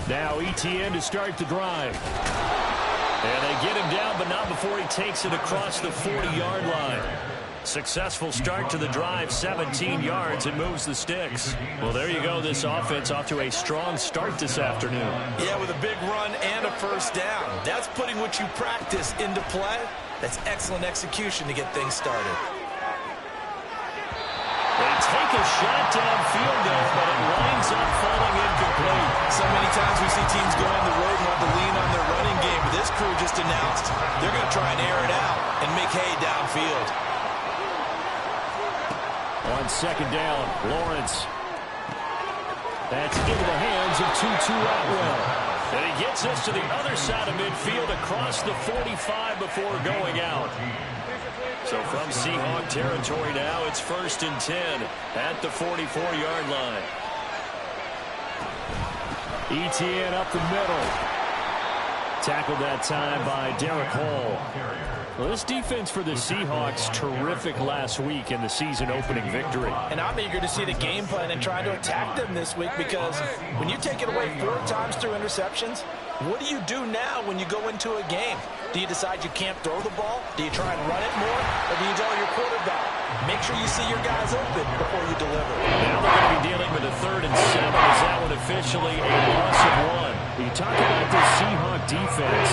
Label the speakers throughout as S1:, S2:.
S1: Now ETN to start the drive. And they get him down, but not before he takes it across the 40-yard line. Successful start to the drive, 17 yards, and moves the sticks. Well, there you go. This offense off to a strong start this afternoon.
S2: Yeah, with a big run and a first down. That's putting what you practice into play. That's excellent execution to get things started.
S1: They take a shot downfield there, but it winds up falling incomplete.
S2: So many times we see teams go on the road and want to lean on their running game, but this crew just announced they're going to try and air it out and make hay downfield.
S1: On second down, Lawrence. That's into the hands of Tutu Atwell. And he gets us to the other side of midfield across the 45 before going out. So from Seahawk territory now, it's 1st and 10 at the 44-yard line. ETN up the middle. Tackled that time by Derek Hall. Well, this defense for the Seahawks, terrific last week in the season-opening victory.
S2: And I'm eager to see the game plan and try to attack them this week, because when you take it away 4 times through interceptions, what do you do now when you go into a game? Do you decide you can't throw the ball? Do you try and run it more? Or do you tell your quarterback, make sure you see your guys open before you deliver?
S1: Now they're going to be dealing with a 3rd and 7. Is that one officially a loss of 1? You talk about this Seahawk defense.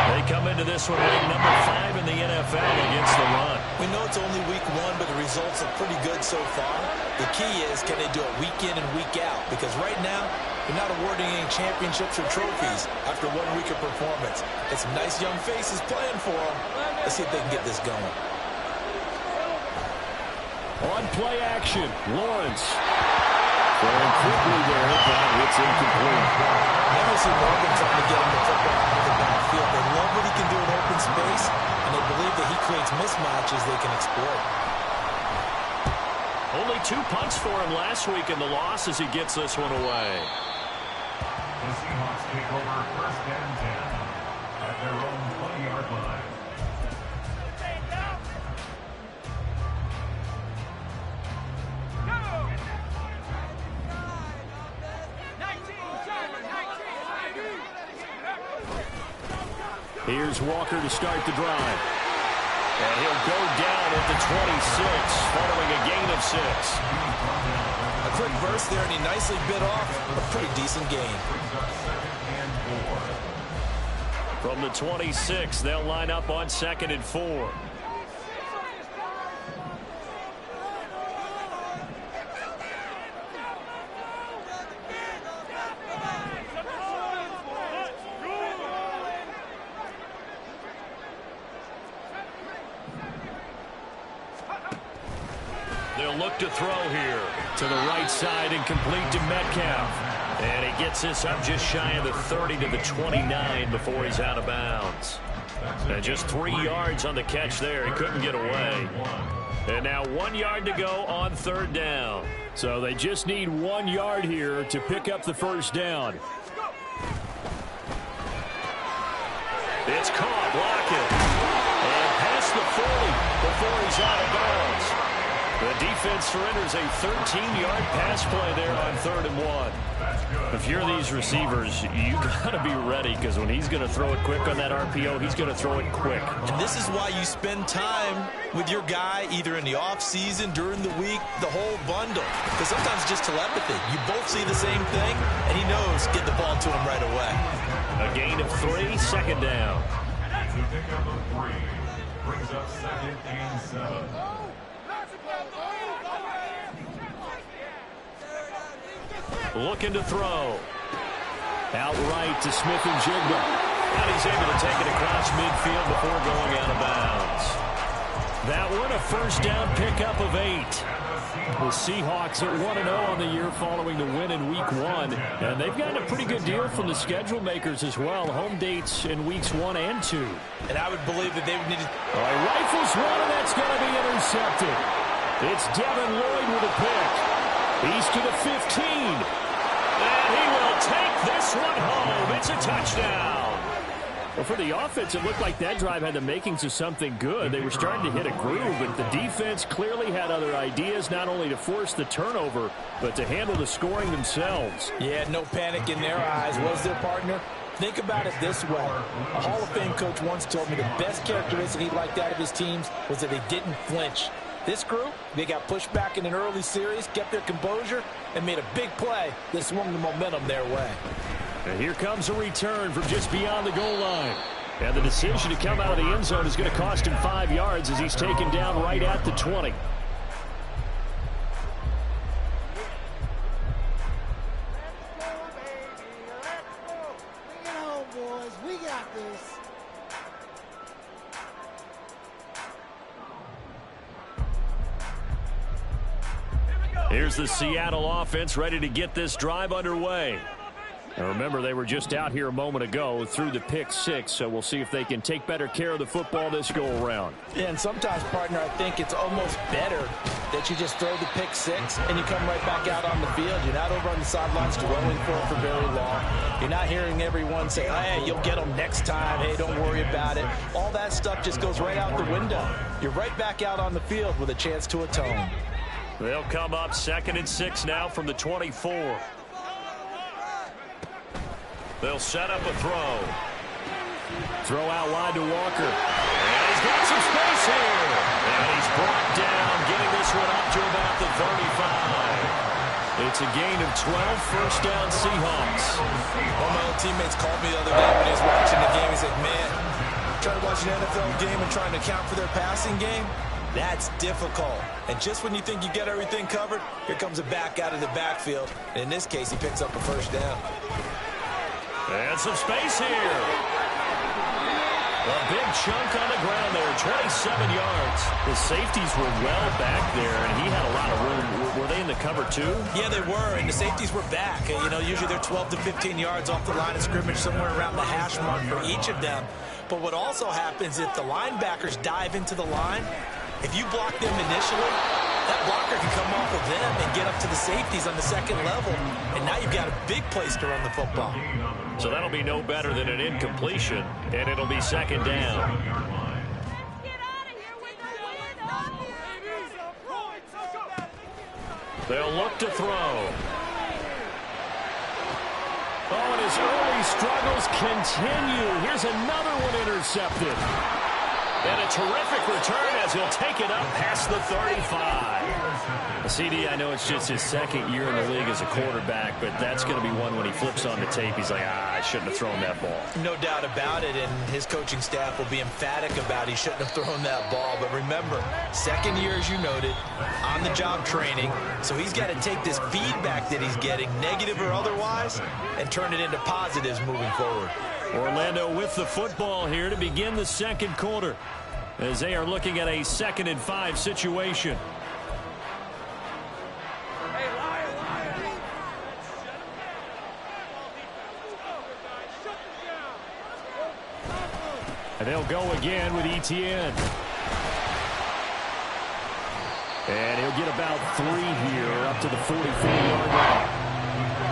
S1: They come into this one ranked number 5 in the NFL against the run.
S2: We know it's only week 1, but the results are pretty good so far. The key is, can they do it week in and week out? Because right now, they're not awarding any championships or trophies after 1 week of performance. Got some nice young faces playing for them. Let's see if they can get this going.
S1: On play action, Lawrence. Going quickly there, but it's incomplete.
S2: Never see Morgan trying to get him the football out of the backfield. They love what he can do in open space, and they believe that he creates mismatches they can exploit.
S1: Only 2 punts for him last week in the loss as he gets this one away.
S3: The Seahawks take over 1st and 10 at their own 20-yard line.
S1: Here's Walker to start the drive. And he'll go down at the 26, following a gain of 6.
S2: A quick burst there, and he nicely bit off a pretty decent gain.
S1: From the 26, they'll line up on 2nd and 4. They'll look to throw here to the right side and complete to Metcalf. And he gets this up just shy of the 30 to the 29 before he's out of bounds. And just 3 yards on the catch there. He couldn't get away. And now 1 yard to go on 3rd down. So they just need 1 yard here to pick up the first down. It's caught, Lockett. And past the 40 before he's out of bounds. The defense surrenders a 13-yard pass play there on 3rd and 1. If you're these receivers, you got to be ready, because when he's going to throw it quick on that RPO, he's going to throw it quick.
S2: And this is why you spend time with your guy either in the offseason, during the week, the whole bundle. Because sometimes it's just telepathy. You both see the same thing, and he knows get the ball to him right away.
S1: A gain of 3, 2nd down.
S3: To pick up a 3, brings up 2nd and 7.
S1: Looking to throw. Outright to Smith-Njigba. And he's able to take it across midfield before going out of bounds. That one a first down pickup of 8. The Seahawks at 1-0 on the year following the win in Week 1. And they've gotten a pretty good deal from the schedule makers as well. Home dates in Weeks 1 and 2.
S2: And I would believe that they would need to...
S1: Rifles one, and that's going to be intercepted. It's Devin Lloyd with a pick. He's to the 15. And he will take this one home. It's a touchdown. For the offense, it looked like that drive had the makings of something good. They were starting to hit a groove, but the defense clearly had other ideas, not only to force the turnover, but to handle the scoring themselves.
S2: Yeah, no panic in their eyes. Was their partner? Think about it this way. A Hall of Fame coach once told me the best characteristic he liked out of his teams was that they didn't flinch. This group, they got pushed back in an early series, kept their composure, and made a big play that swung the momentum their way.
S1: And here comes a return from just beyond the goal line. And the decision to come out of the end zone is going to cost him 5 yards as he's taken down right at the 20. Here's the Seattle offense ready to get this drive underway. And remember, they were just out here a moment ago through the pick 6, so we'll see if they can take better care of the football this go-around.
S2: Yeah, and sometimes, partner, I think it's almost better that you just throw the pick 6 and you come right back out on the field. You're not over on the sidelines dwelling for it for very long. You're not hearing everyone say, hey, you'll get them next time. Hey, don't worry about it. All that stuff just goes right out the window. You're right back out on the field with a chance to atone.
S1: They'll come up 2nd and 6 now from the 24. They'll set up a throw. Throw out wide to Walker. And he's got some space here. And he's brought down, getting this one up to about the 35. It's a gain of 12, first down Seahawks.
S2: One of my old teammates called me the other day when he was watching the game. He said, man, trying to watch an NFL game and trying to account for their passing game, that's difficult. And just when you think you get everything covered, here comes a back out of the backfield. And in this case, he picks up a first down.
S1: And some space here. A big chunk on the ground there, 27 yards. The safeties were well back there, and he had a lot of room. Were they in the cover too?
S2: Yeah, they were, and the safeties were back. You know, usually they're 12 to 15 yards off the line of scrimmage, somewhere around the hash mark for each of them. But what also happens if the linebackers dive into the line, if you block them initially, that blocker can come off of them and get up to the safeties on the second level, and now you've got a big place to run the football.
S1: So that'll be no better than an incompletion, and it'll be 2nd down. They'll look to throw. Oh, and his early struggles continue. Here's another one intercepted. And a terrific return as he'll take it up past the 35. CD, I know it's just his 2nd year in the league as a quarterback, but that's going to be one when he flips on the tape. He's like, I shouldn't have thrown that ball.
S2: No doubt about it, and his coaching staff will be emphatic about he shouldn't have thrown that ball. But remember, 2nd year, as you noted, on-the-job training, so he's got to take this feedback that he's getting, negative or otherwise, and turn it into positives moving forward.
S1: Orlando with the football here to begin the 2nd quarter as they are looking at a 2nd and 5 situation. And they'll go again with Etienne. And he'll get about 3 here up to the 44-yard line.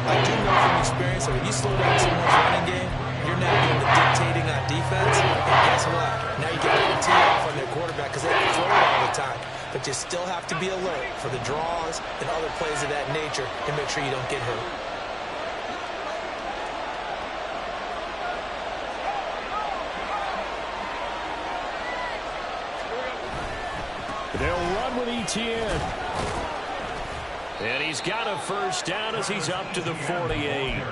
S2: I do know from experience that when you slow down someone's running game, you're now doing the dictating on defense. And guess what? Now you get to tee off on their quarterback because they can throw it all the time. But you still have to be alert for the draws and other plays of that nature to make sure you don't get hurt.
S1: They'll run with Etienne. And he's got a first down as he's up to the 48.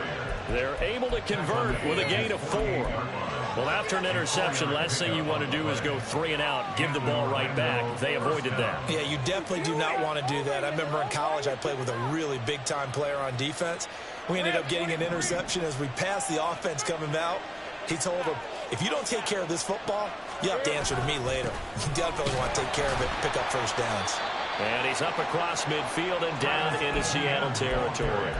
S1: They're able to convert with a gain of 4. Well, after an interception, last thing you want to do is go 3 and out, give the ball right back. They avoided that.
S2: Yeah, you definitely do not want to do that. I remember in college I played with a really big-time player on defense. We ended up getting an interception as we passed the offense coming out. He told him, if you don't take care of this football, you have to answer to me later. You definitely want to take care of it, pick up first downs.
S1: And he's up across midfield and down into Seattle territory.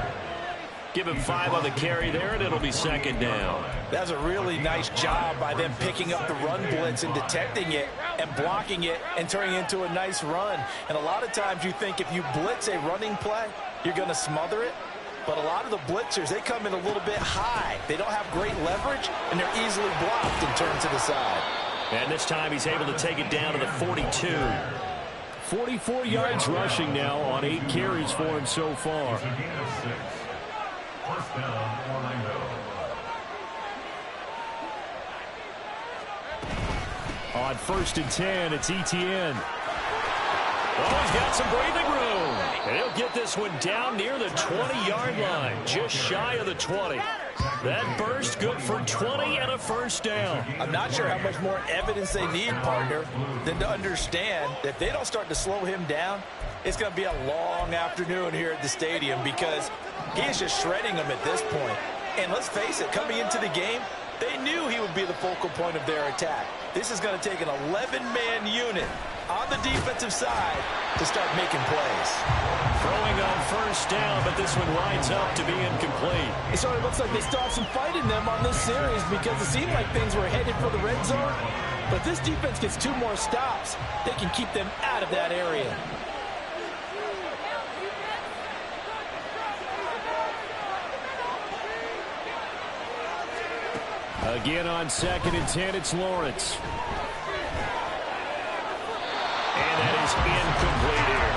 S1: Give him 5 on the carry there, and it'll be 2nd down.
S2: That's a really nice job by them picking up the run blitz and detecting it and blocking it and turning it into a nice run. And a lot of times you think if you blitz a running play, you're going to smother it. But instead, they But a lot of the blitzers, they come in a little bit high. They don't have great leverage, and they're easily blocked and turned to the side.
S1: And this time he's able to take it down to the 42. 44 yards rushing now on 8 carries for him so far.
S3: It's a gain of 6. First down, Orlando.
S1: On 1st and 10, it's Etienne. Oh, he's got some breathing room. And he'll get this one down near the 20-yard line, just shy of the 20. That burst good for 20 and a first down.
S2: I'm not sure how much more evidence they need, partner, than to understand that if they don't start to slow him down, it's going to be a long afternoon here at the stadium because he is just shredding them at this point. And let's face it, coming into the game, they knew he would be the focal point of their attack. This is going to take an 11-man unit on the defensive side to start making plays.
S1: Throwing on first down, but this one winds up to be incomplete.
S2: It sort of looks like they still have some fight in them on this series because it seemed like things were headed for the red zone. But if this defense gets 2 more stops, they can keep them out of that area.
S1: Again on 2nd and 10, it's Lawrence. And that is incomplete here.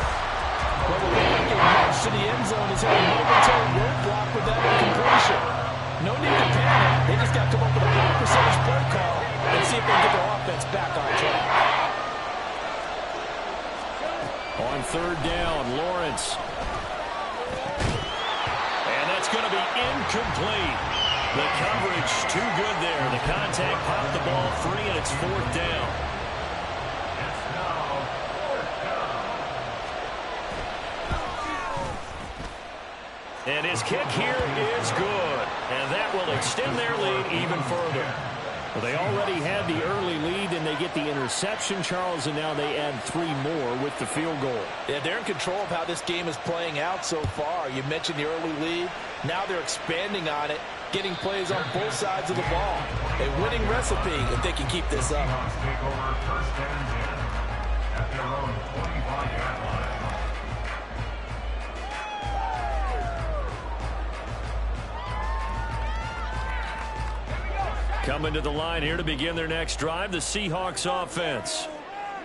S2: Well, the way they march to the end zone is hitting a momentary roadblock with that incompletion. No need to panic. They just got to come up with a high percentage play call and see if they can get their offense back on track.
S1: On 3rd down, Lawrence. And that's going to be incomplete. The coverage too good there. The contact popped the ball free, and it's 4th down.
S3: It's now 4th down.
S1: And his kick here is good. And that will extend their lead even further. Well, they already had the early lead, and they get the interception, Charles, and now they add 3 more with the field goal.
S2: Yeah, they're in control of how this game is playing out so far. You mentioned the early lead. Now they're expanding on it, getting plays on both sides of the ball. A winning recipe if they can keep this up.
S3: Seahawks take over 1st and 10 at their own 25-yard line.
S1: Coming to the line here to begin their next drive, the Seahawks offense.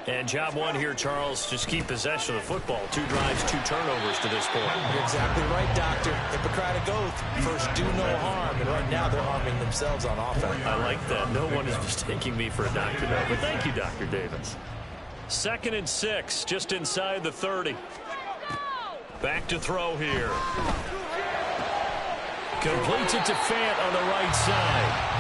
S1: And job one here, Charles, just keep possession of the football. 2 drives, 2 turnovers to this point.
S2: You're exactly right, Doctor. Hippocratic oath. First, do no harm. And right now, they're harming themselves on offense.
S1: I like that. No one is mistaking me for a doctor, though. But thank you, Dr. Davis. 2nd and 6, just inside the 30. Back to throw here. Completes it to Fant on the right side.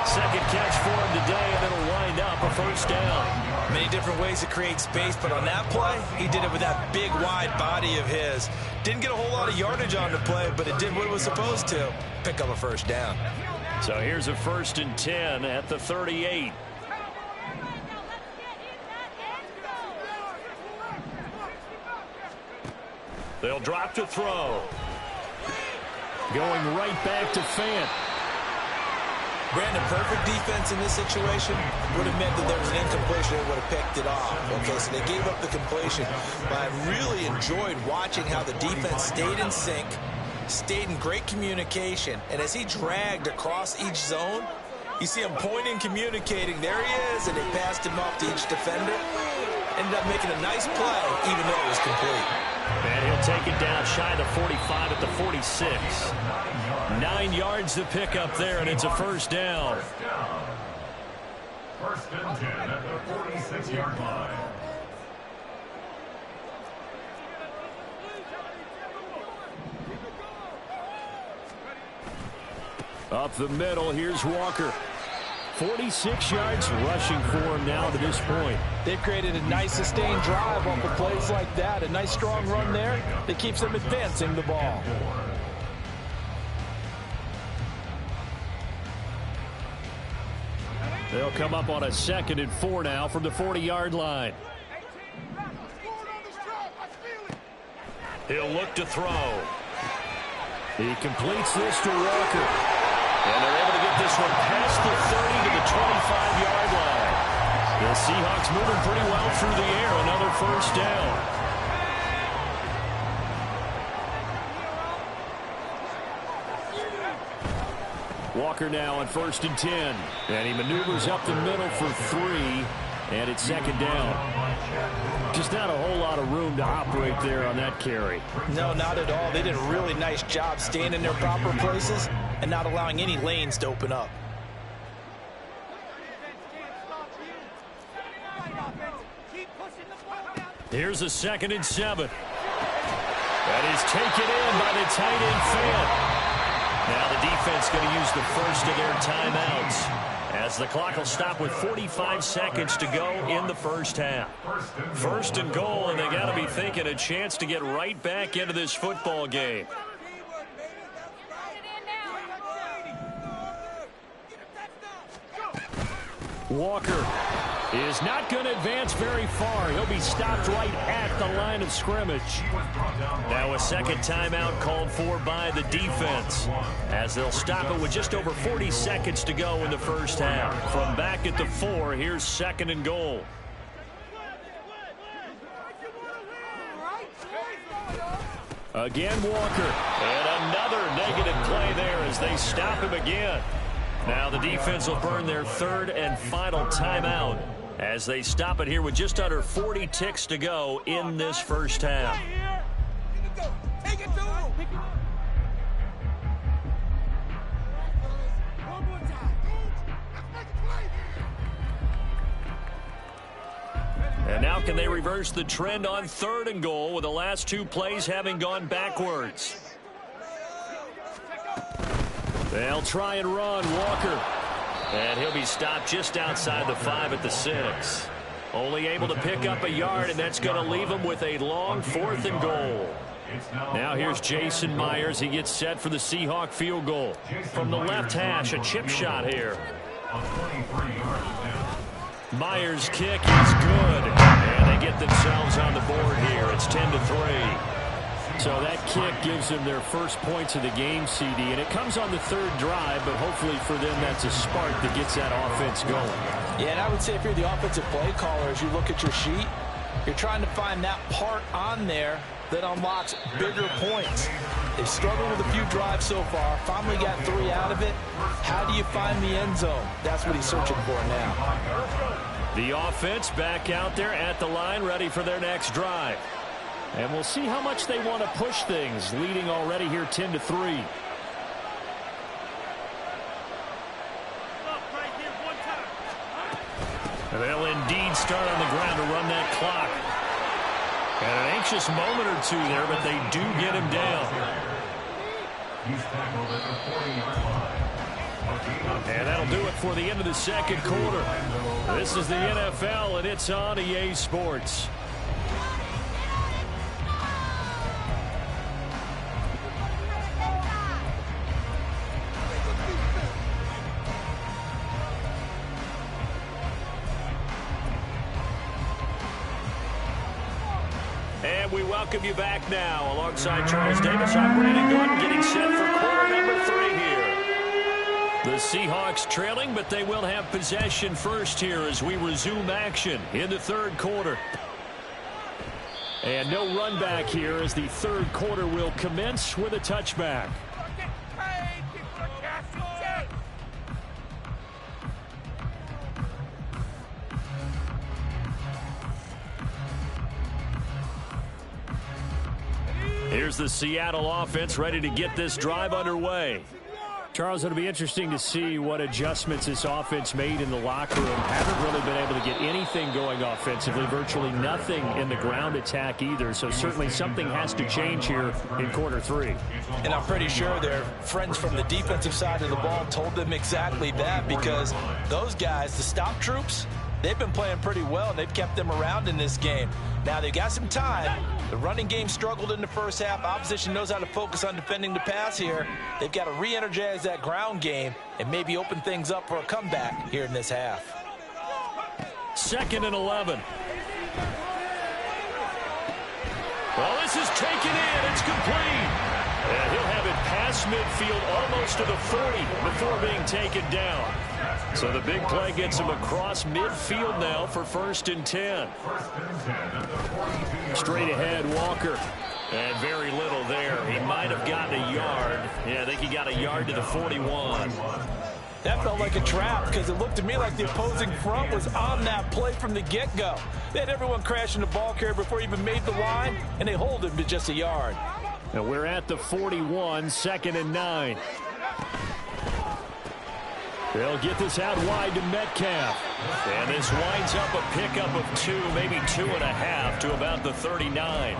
S1: Second catch for him today, and it'll wind up a first down.
S2: Many different ways to create space, but on that play, he did it with that big, wide body of his. Didn't get a whole lot of yardage on the play, but it did what it was supposed to. Pick up a first down.
S1: So here's a 1st and 10 at the 38. They'll drop to throw. Going right back to Fant.
S2: Brandon, perfect defense in this situation would have meant that there was an incompletion that would have picked it off. Okay, so they gave up the completion. But I really enjoyed watching how the defense stayed in sync, stayed in great communication, and as he dragged across each zone, you see him pointing, communicating. There he is, and they passed him off to each defender. Ended up making a nice play, even though it was complete.
S1: And he'll take it down shy of the 45 at the 46. 9 yards to pick up there, and it's a first down.
S3: 1st and 10 at the 46-yard line.
S1: Up the middle, here's Walker. 46 yards rushing for him now to this point.
S2: They've created a nice sustained drive off of plays like that. A nice strong run there that keeps them advancing the ball.
S1: They'll come up on a 2nd and 4 now from the 40-yard line. He'll look to throw. He completes this to Walker. And they're able to get this one past the 30 to the 25-yard line. The Seahawks moving pretty well through the air. Another first down. Walker now on 1st and 10. And he maneuvers up the middle for 3. And it's 2nd down. Just not a whole lot of room to operate there on that carry.
S2: No, not at all. They did a really nice job staying in their proper places and not allowing any lanes to open up.
S1: Here's a 2nd and 7. That is taken in by the tight end Fant. Now the defense going to use the first of their timeouts as the clock will stop with 45 seconds to go in the first half. 1st and goal, and they got to be thinking a chance to get right back into this football game. Walker is not going to advance very far. He'll be stopped right at the line of scrimmage. Now a 2nd timeout called for by the defense as they'll stop it with just over 40 seconds to go in the first half. From back at the 4, here's 2nd and goal. Again Walker, and another negative play there as they stop him again. Now the defense will burn their 3rd and final timeout as they stop it here with just under 40 ticks to go in this first half. And now can they reverse the trend on 3rd and goal with the last 2 plays having gone backwards? They'll try and run. Walker. And he'll be stopped just outside the 5 at the 6. Only able to pick up a yard, and that's going to leave him with a long 4th and goal. Now here's Jason Myers. He gets set for the Seahawk field goal. From the left hash, a chip shot here. Myers' kick is good. And they get themselves on the board here. It's 10-3. So that kick gives them their first points of the game, CD, and it comes on the 3rd drive, but hopefully for them that's a spark that gets that offense going.
S2: Yeah, and I would say if you're the offensive play caller, as you look at your sheet, you're trying to find that part on there that unlocks bigger points. They've struggled with a few drives so far, finally got 3 out of it. How do you find the end zone? That's what he's searching for now.
S1: The offense back out there at the line, ready for their next drive. And we'll see how much they want to push things, leading already here 10-3. They'll indeed start on the ground to run that clock. And an anxious moment or 2 there, but they do get him down. And that'll do it for the end of the 2nd quarter. This is the NFL, and it's on EA Sports. And we welcome you back now. Alongside Charles Davis, I'm Brandon Gordon, getting set for quarter number 3 here. The Seahawks trailing, but they will have possession first here as we resume action in the 3rd quarter. And no run back here as the 3rd quarter will commence with a touchback. Here's the Seattle offense ready to get this drive underway. Charles, it'll be interesting to see what adjustments this offense made in the locker room. Haven't really been able to get anything going offensively, virtually nothing in the ground attack either. So certainly something has to change here in quarter 3.
S2: And I'm pretty sure their friends from the defensive side of the ball told them exactly that, because those guys, the stop troops, they've been playing pretty well, and they've kept them around in this game. Now they've got some time. The running game struggled in the first half. Opposition knows how to focus on defending the pass here. They've got to re-energize that ground game and maybe open things up for a comeback here in this half.
S1: 2nd and 11. Well, this is taken in. It's complete. And he'll have it past midfield almost to the 40 before being taken down. So the big play gets him across midfield now for 1st and 10. Straight ahead, Walker. And very little there. He might have gotten a yard. Yeah, I think he got a yard to the 41.
S2: That felt like a trap because it looked to me like the opposing front was on that play from the get-go. They had everyone crashing the ball carrier before he even made the line, and they hold him to just a yard.
S1: And we're at the 41, 2nd and 9. They'll get this out wide to Metcalf. And this winds up a pickup of 2, maybe 2.5 to about the 39.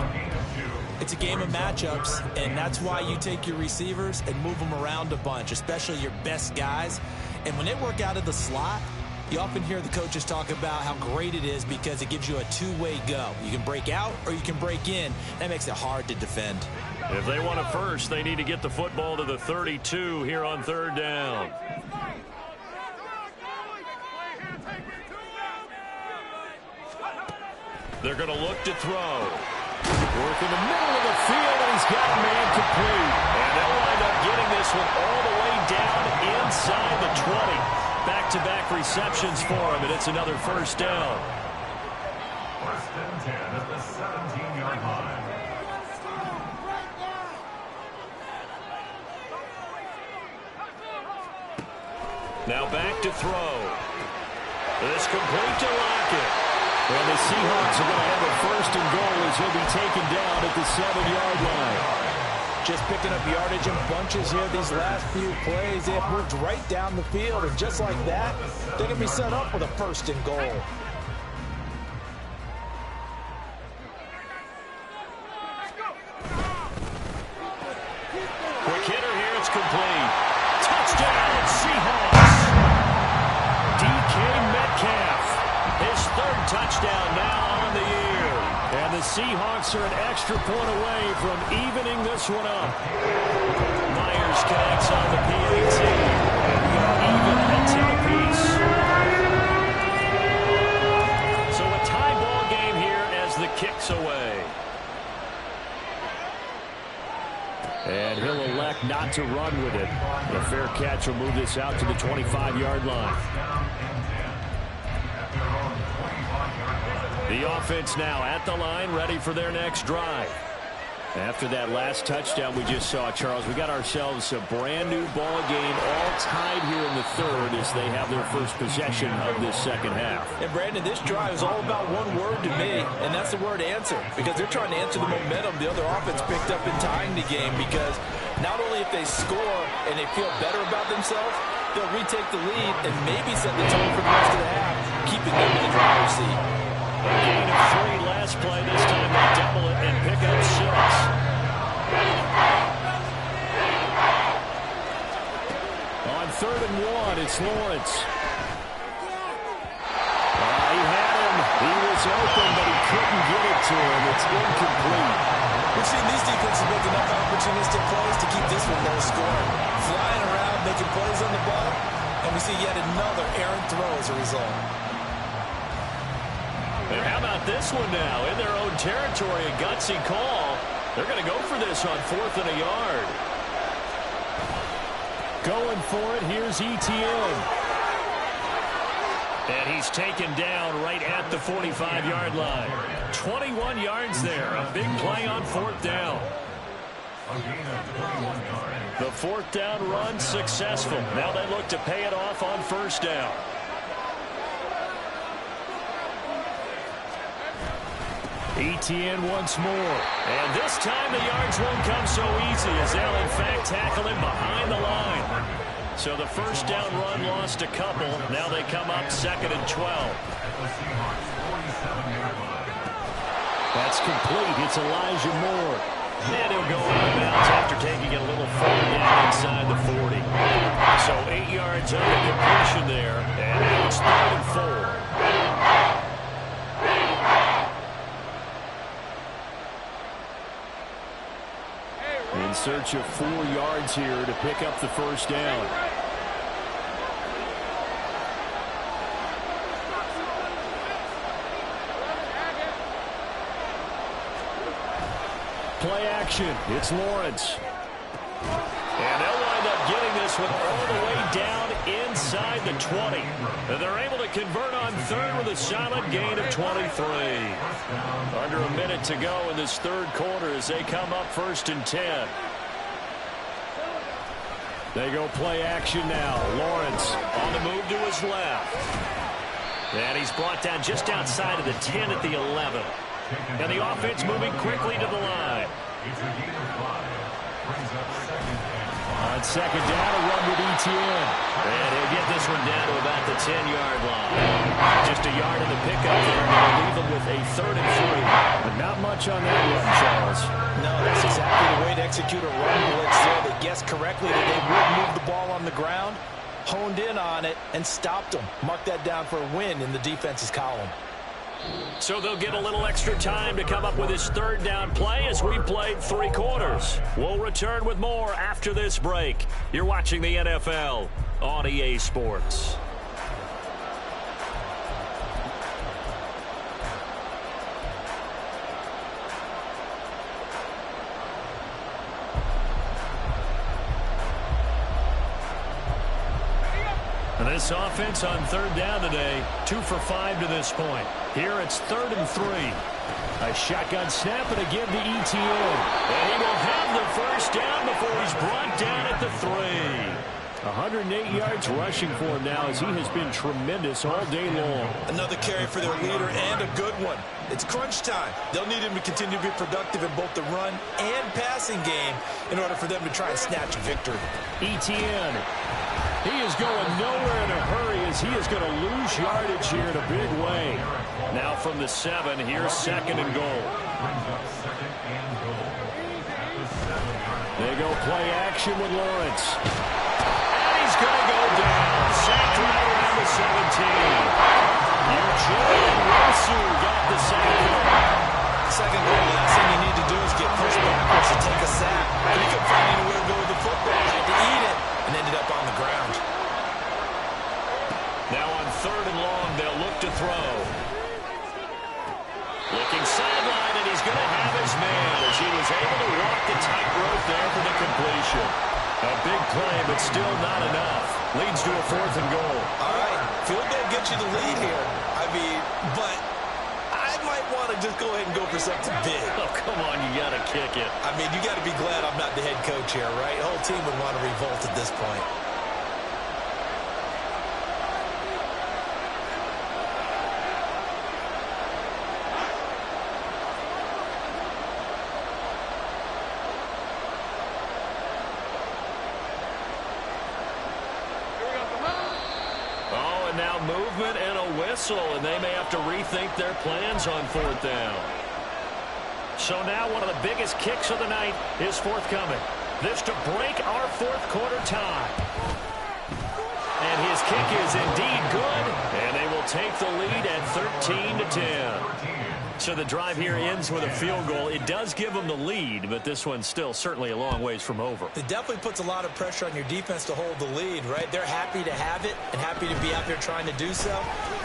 S2: It's a game of matchups, and that's why you take your receivers and move them around a bunch, especially your best guys. And when they work out of the slot, you often hear the coaches talk about how great it is because it gives you a two-way go. You can break out or you can break in. That makes it hard to defend.
S1: If they want a first, they need to get the football to the 32 here on 3rd down. They're going to look to throw. Work in the middle of the field, and he's got a man complete. And they'll wind up getting this one all the way down inside the 20. Back-to-back receptions for him, and it's another first down.
S3: 1st and 10 at the 17-yard line.
S1: Now back to throw. This complete to Lockett. And the Seahawks are going to have a 1st and goal as he'll be taken down at the 7-yard line.
S2: Just picking up yardage in bunches here these last few plays. They have moved right down the field, and just like that, they're going to be set up with a 1st and goal.
S1: Quick hitter here, it's complete. Touchdown, Seahawks. DK Metcalf. His 3rd touchdown now on the year. And the Seahawks are an extra point away from evening this one up. Myers connects on the PAT. Even at 10 apiece. So a tie ball game here as the kick's away. And he'll elect not to run with it. The fair catch will move this out to the 25-yard line. The offense now at the line, ready for their next drive. After that last touchdown we just saw, Charles, we got ourselves a brand-new ball game, all tied here in the 3rd as they have their first possession of this 2nd half.
S2: And, Brandon, this drive is all about one word to me, and that's the word answer, because they're trying to answer the momentum the other offense picked up in tying the game, because not only if they score and they feel better about themselves, they'll retake the lead and maybe set the tone for the rest of the half, keeping them in the driver's seat.
S1: A gain of 3 last play. This time they double it and pick up 6. On 3rd and 1, it's Lawrence. He had him. He was open, but he couldn't get it to him. It's incomplete.
S2: We've seen these defenses make enough opportunistic plays to keep this one low scoring. Flying around, making plays on the ball, and we see yet another errant throw as a result.
S1: And how about this one now? In their own territory, a gutsy call. They're going to go for this on 4th and a yard. Going for it, here's Etienne. And he's taken down right at the 45-yard line. 21 yards there. A big play on 4th down. The 4th down run successful. Now they look to pay it off on 1st down. Etienne once more. And this time the yards won't come so easy as they'll in fact tackle him behind the line. So the 1st down run lost a couple. Now they come up 2nd and 12. That's complete. It's Elijah Moore. And he'll go out of bounds after taking it a little further down inside the 40. So 8 yards on the completion there. And now it's 3rd and 4. In search of 4 yards here to pick up the 1st down. Play action. It's Lawrence. And they'll wind up getting this one all the way down inside the 20. And they're able to convert on third with a solid gain of 23. Under a minute to go in this third quarter as they come up 1st and 10. They go play action now. Lawrence on the move to his left. And he's brought down just outside of the 10 at the 11. And the offense moving quickly to the line. On second down, a run with ETN. And he'll get this one down to about the 10-yard line. Just a yard in the pickup there, and they'll leave them with a 3rd and 3. But not much on that run, Charles.
S2: No, that's exactly the way to execute a run blitz there. They guessed correctly that they would move the ball on the ground, honed in on it, and stopped them. Mark that down for a win in the defense's column.
S1: So they'll get a little extra time to come up with his 3rd down play as we played 3 quarters. We'll return with more after this break. You're watching the NFL on EA Sports. This offense on 3rd down today, 2 for 5 to this point. Here it's 3rd and 3. A shotgun snap and again to ETN. And he will have the 1st down before he's brought down at the 3. 108 yards rushing for him now as he has been tremendous all day long.
S2: Another carry for their leader and a good one. It's crunch time. They'll need him to continue to be productive in both the run and passing game in order for them to try and snatch a victory.
S1: ETN. He is going nowhere in a hurry as he is going to lose yardage here in a big way. Now from the 7, here's 2nd and goal. They go play action with Lawrence. And he's going to go down. Sacked right around the 17. Eugene Wilson got the sack.
S2: 2nd goal, the last thing you need to do is get pushed backwards and take a sack. And he couldn't find anywhere to go with the football. Had to eat it and ended up on the ground.
S1: Now on 3rd and long, they'll look to throw. Looking sideline, and he's going to have his man as he was able to walk the tightrope there for the completion. A big play, but still not enough. Leads to a 4th and goal.
S2: All right, field goal gets you the lead here. I mean, but I might want to just go ahead and go for something big.
S1: Oh, come on, you got to kick it.
S2: I mean, you got to be glad I'm not the head coach here, right? The whole team would want to revolt at this point.
S1: Now movement and a whistle, and they may have to rethink their plans on 4th down. So now one of the biggest kicks of the night is forthcoming. This to break our 4th quarter tie. And his kick is indeed good, and they will take the lead at 13-10. So the drive here ends with a field goal. It does give them the lead, but this one's still certainly a long ways from over.
S2: It definitely puts a lot of pressure on your defense to hold the lead, right? They're happy to have it and happy to be out there trying to do so.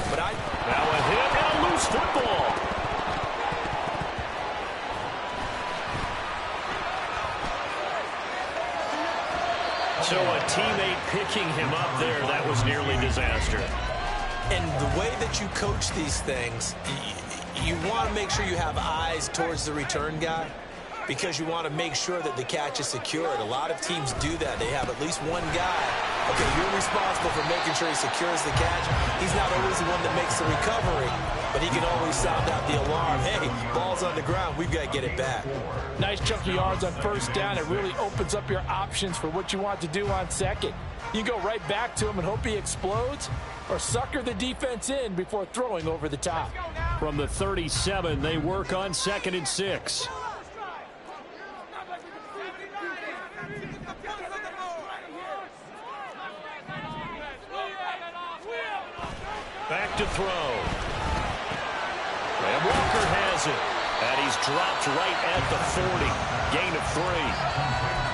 S2: But
S1: now a hit and a loose football. So a teammate picking him up there, that was nearly disaster.
S2: And the way that you coach these things, you want to make sure you have eyes towards the return guy because you want to make sure that the catch is secured. A lot of teams do that. They have at least one guy. Okay, you're responsible for making sure he secures the catch. He's not always the one that makes the recovery, but he can always sound out the alarm. Hey, ball's on the ground. We've got to get it back.
S4: Nice chunky yards on 1st down. It really opens up your options for what you want to do on 2nd. You can go right back to him and hope he explodes or sucker the defense in before throwing over the top.
S1: From the 37, they work on 2nd and 6. Back to throw. And Walker has it. And he's dropped right at the 40. Gain of 3.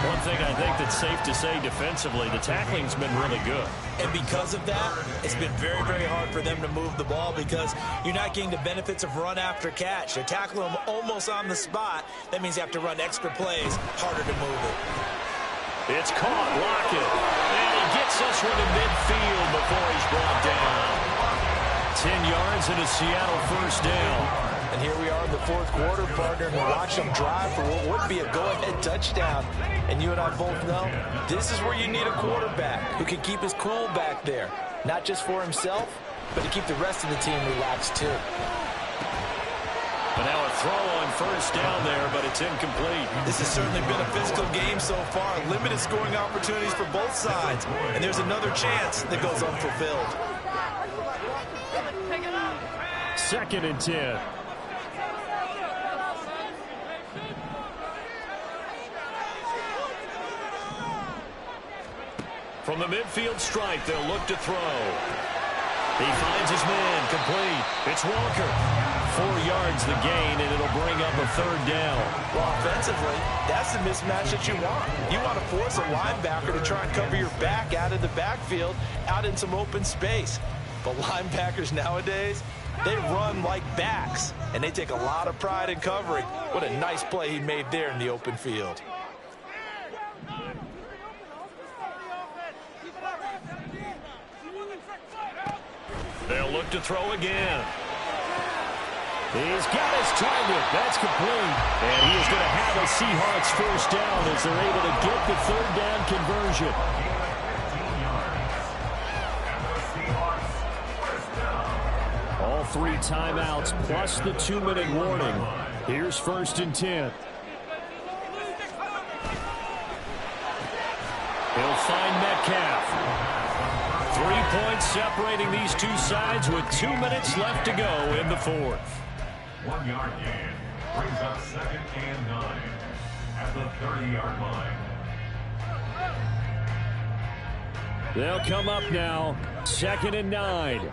S1: One thing I think that's safe to say defensively, the tackling's been really good.
S2: And because of that, it's been very, very hard for them to move the ball because you're not getting the benefits of run after catch. They're tackling them almost on the spot. That means you have to run extra plays, harder to move it.
S1: It's caught, Lockett. And he Gets this one to midfield before he's brought down. 10 yards and a Seattle first down.
S2: And here we are in the fourth quarter, partner, and watch them drive for what would be a go-ahead touchdown. And you and I both know this is where you need a quarterback who can keep his cool back there. Not just for himself, but to keep the rest of the team relaxed too.
S1: But now a throw on first down there, but it's incomplete.
S5: This has certainly been a physical game so far. Limited scoring opportunities for both sides. And there's another chance that goes unfulfilled.
S1: 2nd and 10. From the midfield stripe, they'll look to throw. He finds his man, complete. It's Walker. 4 yards the gain, and it'll bring up a third down.
S2: Well, offensively, that's the mismatch that you want. You want to force a linebacker to try and cover your back out of the backfield, out in some open space. But linebackers nowadays, they run like backs, and they take a lot of pride in covering. What a nice play he made there in the open field.
S1: They'll look to throw again. He's got his target. That's complete. And he is going to have a Seahawks first down as they're able to get the third down conversion. All 3 timeouts plus the 2-minute warning. Here's 1st and 10. He'll find Metcalf. 3 points separating these two sides with 2 minutes left to go in the fourth.
S3: 1 yard gain brings up 2nd and 9 at the 30-yard line.
S1: They'll come up now, 2nd and 9.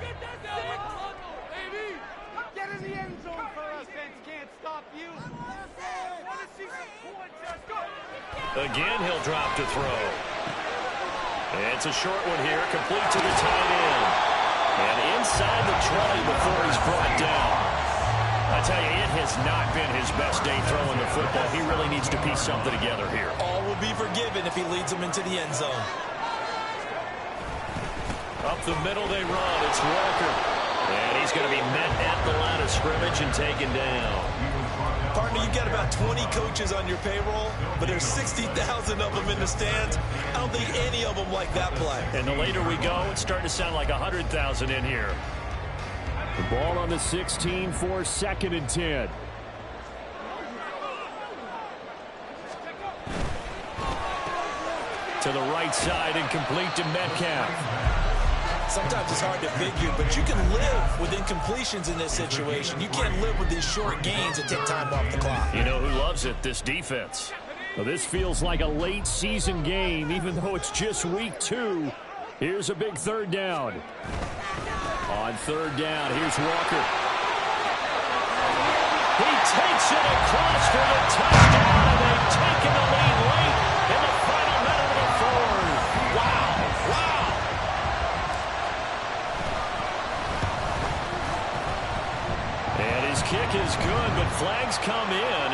S6: Get in the end zone for us, Vince. Can't stop you. Want to see some points? Let's go.
S1: Again, he'll drop to throw. It's a short one here, complete to the tight end. And inside the 20 before he's brought down. I tell you, it has not been his best day throwing the football. He really needs to piece something together here.
S5: All will be forgiven if he leads them into the end zone.
S1: Up the middle they run. It's Walker. And he's going to be met at the line of scrimmage and taken down.
S5: Partner, you've got about 20 coaches on your payroll, but there's 60,000 of them in the stands. I don't think any of them like that play.
S1: And the later we go, it's starting to sound like 100,000 in here. The ball on the 16 for 2nd and 10. To the right side and complete to Metcalf.
S5: Sometimes it's hard to figure, but you can live with incompletions in this situation. You can't live with these short gains and take time off the clock.
S1: You know who loves it? This defense. Well, this feels like a late season game, even though it's just week 2. Here's a big third down. On third down, here's Walker. He takes it across for the touchdown, and they've taken the lead late in the final minute of the fourth. Wow, wow. And his kick is good, but flags come in.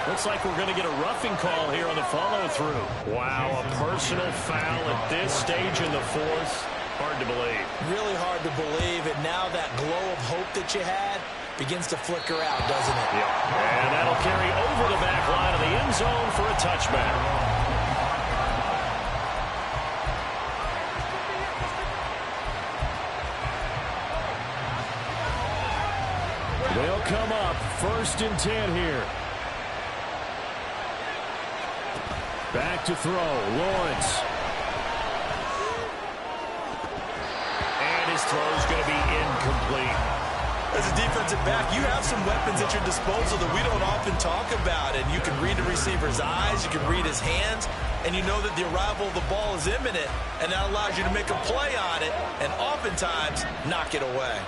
S1: Looks like we're going to get a roughing call here on the follow-through. Wow, a personal foul at this stage in the fourth. Hard to believe.
S2: Really hard to believe, and now that glow of hope that you had begins to flicker out, doesn't it?
S1: Yeah, and that'll carry over the back line of the end zone for a touchback. They'll come up 1st and 10 here. Back to throw, Lawrence. And his throw's going to be incomplete.
S5: As a defensive back, you have some weapons at your disposal that we don't often talk about. And you can read the receiver's eyes, you can read his hands, and you know that the arrival of the ball is imminent, and that allows you to make a play on it and oftentimes knock it away.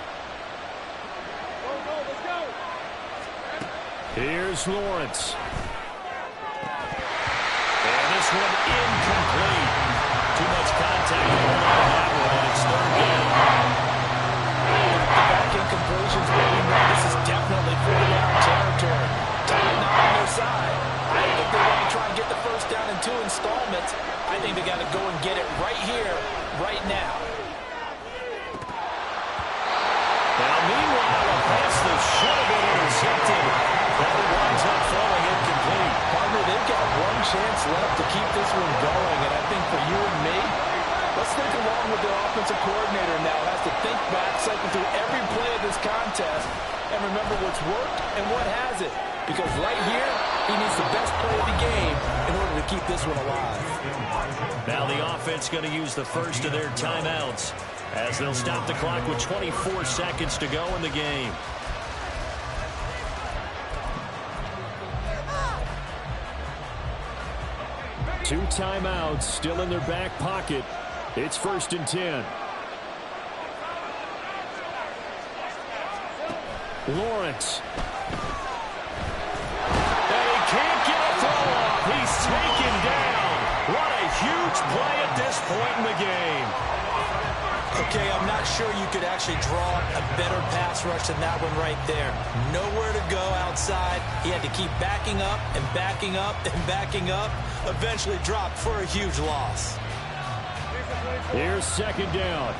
S1: Here's Lawrence. And this one incomplete. Too much contact on that one, and it's third down.
S2: Back incompletions, but we know this is definitely 4-down territory. Time not on their side. I think they want to try and get the first down in 2 installments. I think they got to go and get it right here right now.
S1: Now, meanwhile, a pass that should have been intercepted. That winds up falling incomplete.
S4: Partner, they've got one chance left to keep this one going, and I think for you and me, let's think along with the offensive coordinator now. Has to think back, cycle through every play of this contest, and remember what's worked and what hasn't. Because right here, he needs the best play of the game in order to keep this one alive.
S1: Now the offense going to use the first of their timeouts as they'll stop the clock with 24 seconds to go in the game. Two timeouts still in their back pocket. It's 1st and 10. Lawrence. And he can't get a throw off. He's taken down. What a huge play at this point in the game.
S2: Okay, I'm not sure you could actually draw a better pass rush than that one right there. Nowhere to go outside. He had to keep backing up and backing up and backing up. Eventually dropped for a huge loss.
S1: Here's 2nd down.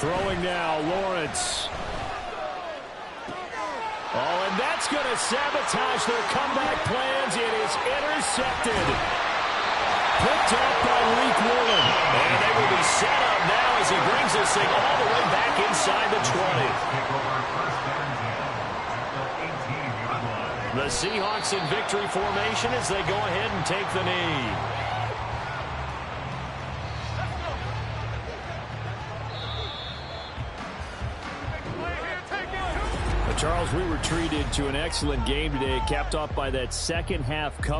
S1: Throwing now, Lawrence. Oh, and that's going to sabotage their comeback plans. It is intercepted. Picked up by Leek Woolen. And they will be set up now as he brings this thing all the way back inside the 20. The Seahawks in victory formation as they go ahead and take the knee. Charles, we were treated to an excellent game today, capped off by that second half comeback.